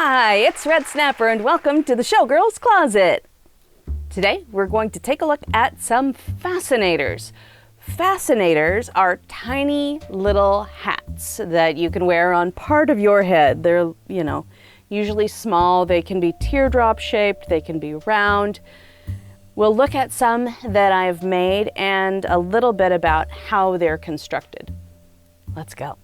Hi, it's Red Snapper and welcome to the Showgirl's Closet. Today we're going to take a look at some fascinators. Fascinators are tiny little hats that you can wear on part of your head. They're, usually small. They can be teardrop shaped, they can be round. We'll look at some that I've made and a little bit about how they're constructed. Let's go.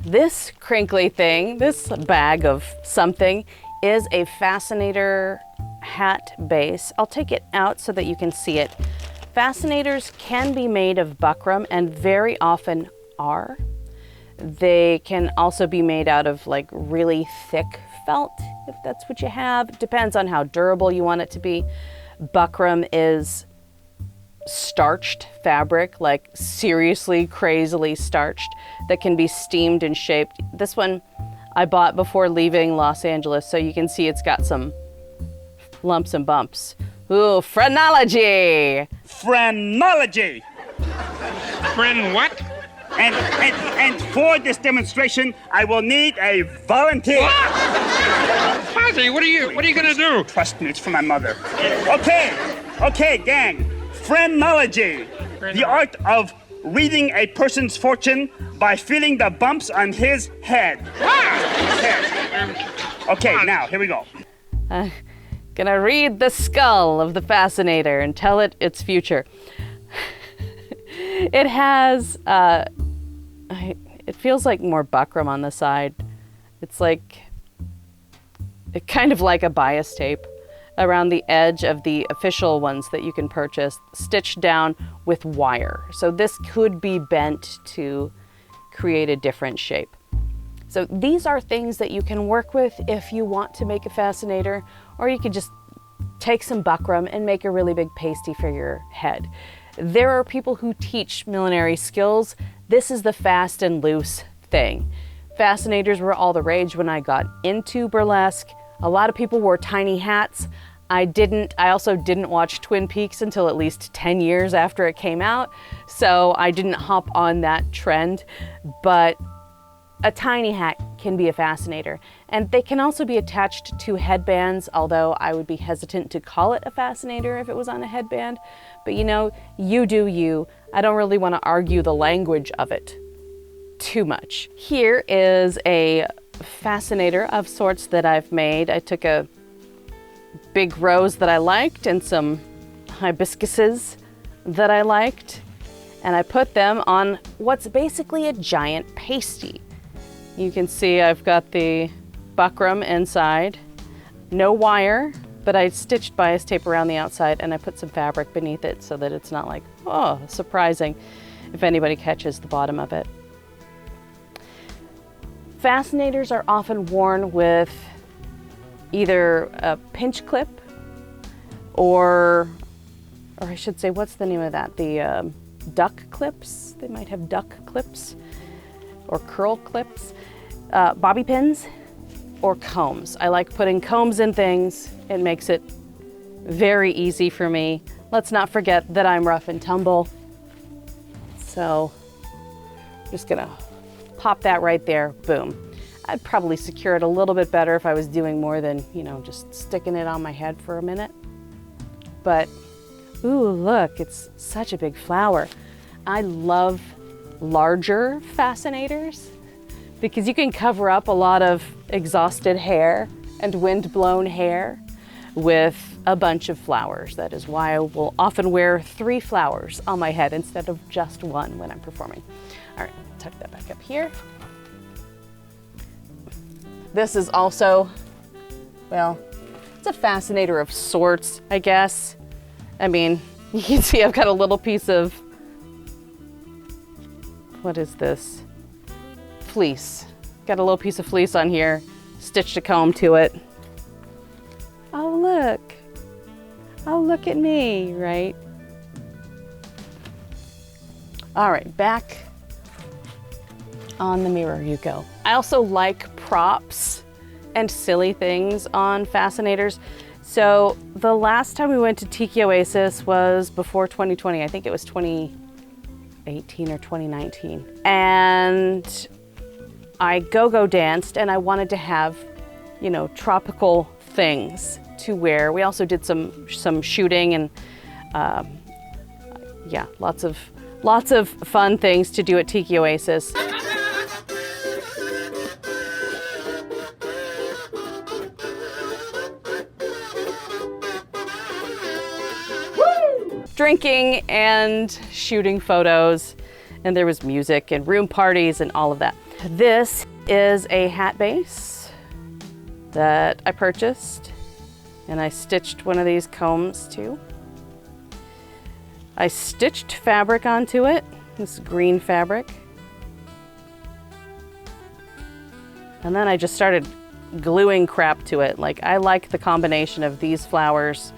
This crinkly thing, this bag of something, is a fascinator hat base. I'll take it out so that you can see it. Fascinators can be made of buckram and very often are. They can also be made out of like really thick felt, if that's what you have. Depends on how durable you want it to be. Buckram is starched fabric, like seriously crazily starched, that can be steamed and shaped. This one I bought before leaving Los Angeles, so you can see it's got some lumps and bumps. Ooh, phrenology! Phrenology! Friend what? And for this demonstration, I will need a volunteer. Fozzie, what are you gonna do? Trust me, it's for my mother. Okay, gang. Phrenology, the art of reading a person's fortune by feeling the bumps on his head. Okay, now, here we go. Gonna read the skull of the fascinator and tell it its future. It has, it feels like more buckram on the side. It's like, kind of like a bias tape around the edge of the official ones that you can purchase, stitched down with wire. So this could be bent to create a different shape. So these are things that you can work with if you want to make a fascinator, or you could just take some buckram and make a really big pasty for your head. There are people who teach millinery skills. This is the fast and loose thing. Fascinators were all the rage when I got into burlesque. A lot of people wore tiny hats. I also didn't watch Twin Peaks until at least 10 years after it came out, so I didn't hop on that trend, but a tiny hat can be a fascinator. And they can also be attached to headbands, although I would be hesitant to call it a fascinator if it was on a headband. But you do you. I don't really want to argue the language of it too much. Here is a fascinator of sorts that I've made. I took a big rose that I liked and some hibiscuses that I liked, and I put them on what's basically a giant pasty. You can see I've got the buckram inside, no wire, but I stitched bias tape around the outside and I put some fabric beneath it so that it's not like, oh, surprising if anybody catches the bottom of it. Fascinators are often worn with either a pinch clip or I should say, what's the name of that? The duck clips. They might have duck clips or curl clips, bobby pins, or combs. I like putting combs in things. It makes it very easy for me. Let's not forget that I'm rough and tumble. So I'm just gonna pop that right there, boom. I'd probably secure it a little bit better if I was doing more than, just sticking it on my head for a minute. But, ooh, look, it's such a big flower. I love larger fascinators because you can cover up a lot of exhausted hair and wind-blown hair with a bunch of flowers. That is why I will often wear 3 flowers on my head instead of just 1 when I'm performing. All right, tuck that back up here. This is also, well, it's a fascinator of sorts, I guess. I mean, you can see I've got a little piece of, what is this? Fleece. Got a little piece of fleece on here, stitched a comb to it. Oh, look. Oh, look at me, right? All right, back on the mirror you go. I also like props and silly things on fascinators. So the last time we went to Tiki Oasis was before 2020. I think it was 2018 or 2019. And I go-go danced and I wanted to have you know, tropical things to wear. We also did some shooting and yeah, lots of fun things to do at Tiki Oasis. Drinking and shooting photos, and there was music and room parties and all of that. This is a hat base that I purchased, and I stitched one of these combs too. I stitched fabric onto it, this green fabric. And then I just started gluing crap to it. Like, I like the combination of these flowers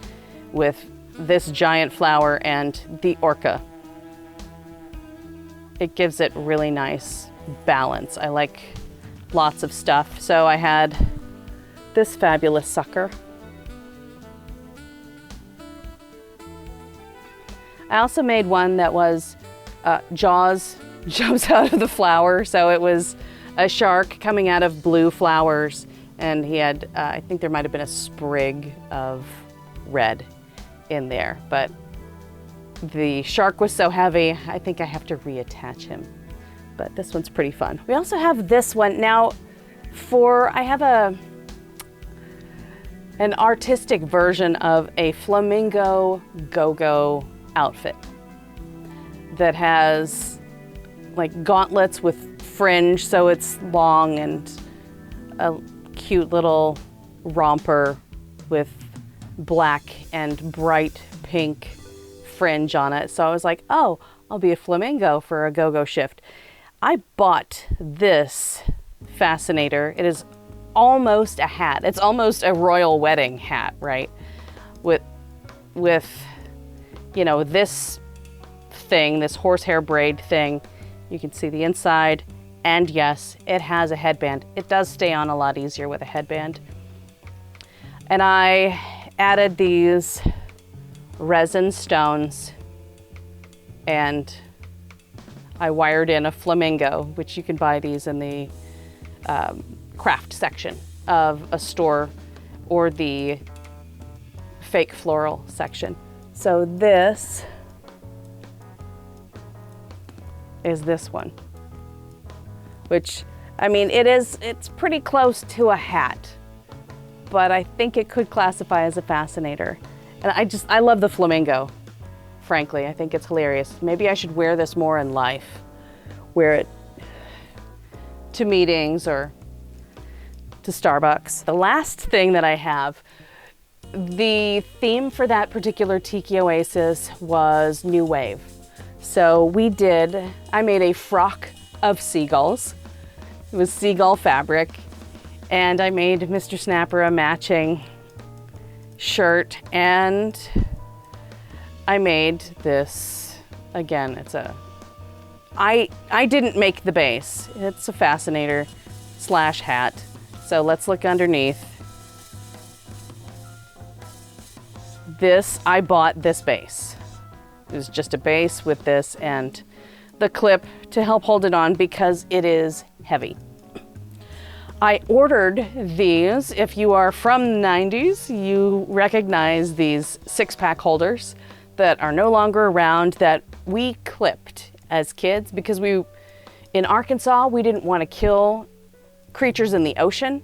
with this giant flower and the orca. It gives it really nice balance. I like lots of stuff. So I had this fabulous sucker. I also made one that was jaws out of the flower. So it was a shark coming out of blue flowers, and he had, I think there might have been a sprig of red in there, but the shark was so heavy, I think I have to reattach him. But this one's pretty fun. We also have this one. Now, I have an artistic version of a flamingo go-go outfit that has like gauntlets with fringe, so it's long, and a cute little romper with black and bright pink fringe on it. So I was like, oh, I'll be a flamingo for a go-go shift. I bought this Fascinator. It is almost a hat. It's almost a royal wedding hat, right? With you know, this thing, this horsehair braid thing. You can see the inside, and yes, it has a headband. It does stay on a lot easier with a headband. And I added these resin stones, and I wired in a flamingo, which you can buy these in the craft section of a store or the fake floral section. So this is this one, which, I mean, it's pretty close to a hat, but I think it could classify as a fascinator. And I love the flamingo, frankly. I think it's hilarious. Maybe I should wear this more in life. Wear it to meetings or to Starbucks. The last thing that I have, the theme for that particular Tiki Oasis was New Wave. So I made a frock of seagulls. It was seagull fabric. And I made Mr. Snapper a matching shirt, and I made this, again, I didn't make the base. It's a fascinator / hat. So let's look underneath. I bought this base. It was just a base with this and the clip to help hold it on because it is heavy. I ordered these. If you are from the 90s, you recognize these 6-pack holders that are no longer around that we clipped as kids because in Arkansas, we didn't want to kill creatures in the ocean.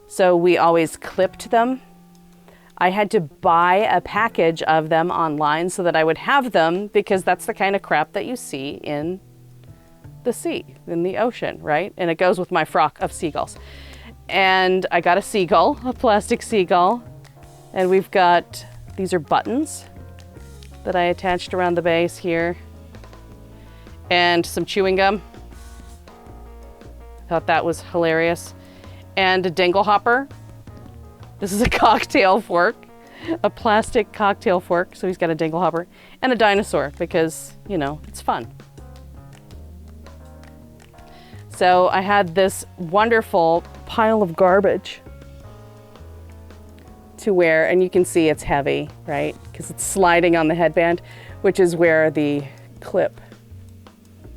So we always clipped them. I had to buy a package of them online so that I would have them because that's the kind of crap that you see in the sea, in the ocean, right? And it goes with my frock of seagulls. And I got a plastic seagull, and these are buttons that I attached around the base here, and some chewing gum. Thought that was hilarious. And a dingle hopper. This is a cocktail fork, a plastic cocktail fork, so he's got a dingle hopper, and a dinosaur because, you know, it's fun. So I had this wonderful pile of garbage to wear, and you can see it's heavy, right? Because it's sliding on the headband, which is where the clip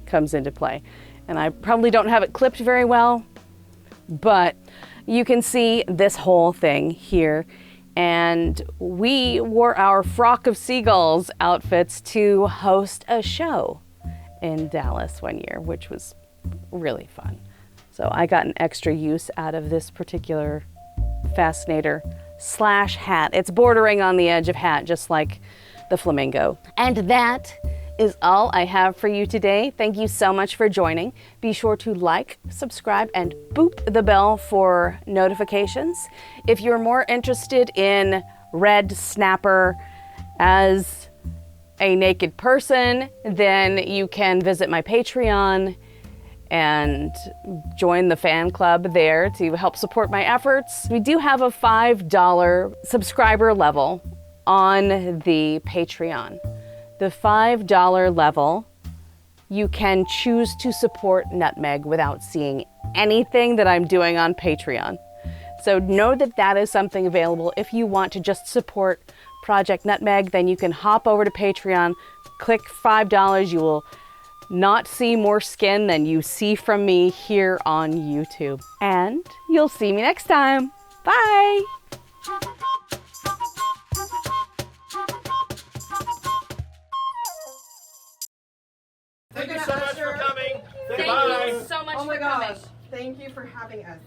comes into play. And I probably don't have it clipped very well, but you can see this whole thing here. And we wore our Flock of Seagulls outfits to host a show in Dallas one year, which was really fun. So I got an extra use out of this particular fascinator / hat. It's bordering on the edge of hat, just like the flamingo. And that is all I have for you today. Thank you so much for joining. Be sure to like, subscribe, and boop the bell for notifications. If you're more interested in red snapper as a naked person, then you can visit my Patreon and join the fan club there to help support my efforts. We do have a $5 subscriber level on the Patreon. The $5 level, you can choose to support Nutmeg without seeing anything that I'm doing on Patreon. So know that that is something available. If you want to just support Project Nutmeg, then you can hop over to Patreon, click $5. You will not see more skin than you see from me here on YouTube. And you'll see me next time. Bye! Thank you so much for coming. Thank you so much for coming. Thank you for having us.